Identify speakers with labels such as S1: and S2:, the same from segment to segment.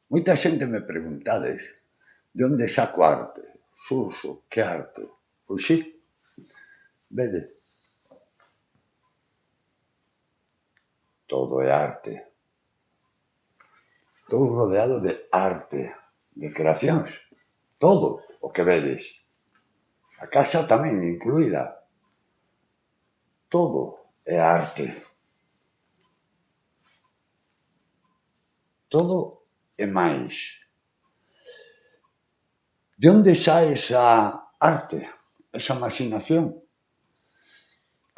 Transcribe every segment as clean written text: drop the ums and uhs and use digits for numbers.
S1: Moita xente me preguntades de onde saco arte. Xurxo, que arte? Pois sí, vede, todo é arte. Estou rodeado de arte, de creacións. Todo o que vedes. A casa tamén incluída. Todo é arte. Todo é máis. De onde sae esa arte, esa imaginación?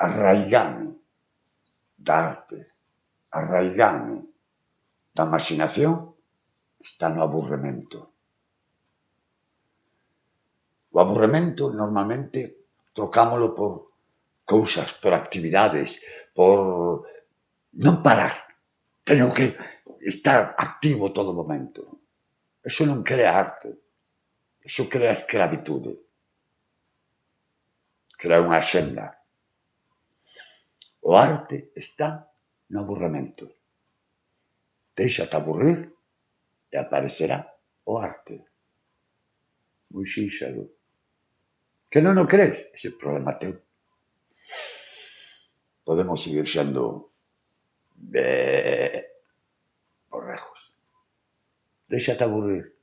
S1: Arraigame da arte, arraigame da imaginación está no aburrimento. O aburrimento normalmente trocámolo por cousas, por actividades, por non parar. Teño que estar activo todo o momento. Eso non crea arte. Eso crea escravitude. Crea unha axenda. O arte está no aburrimento. Déixate aburrir e aparecerá o arte. Moi sinxelo. Que non o crees? Ese problema teu. Podemos seguir sendo borregos. Déixate aburrir.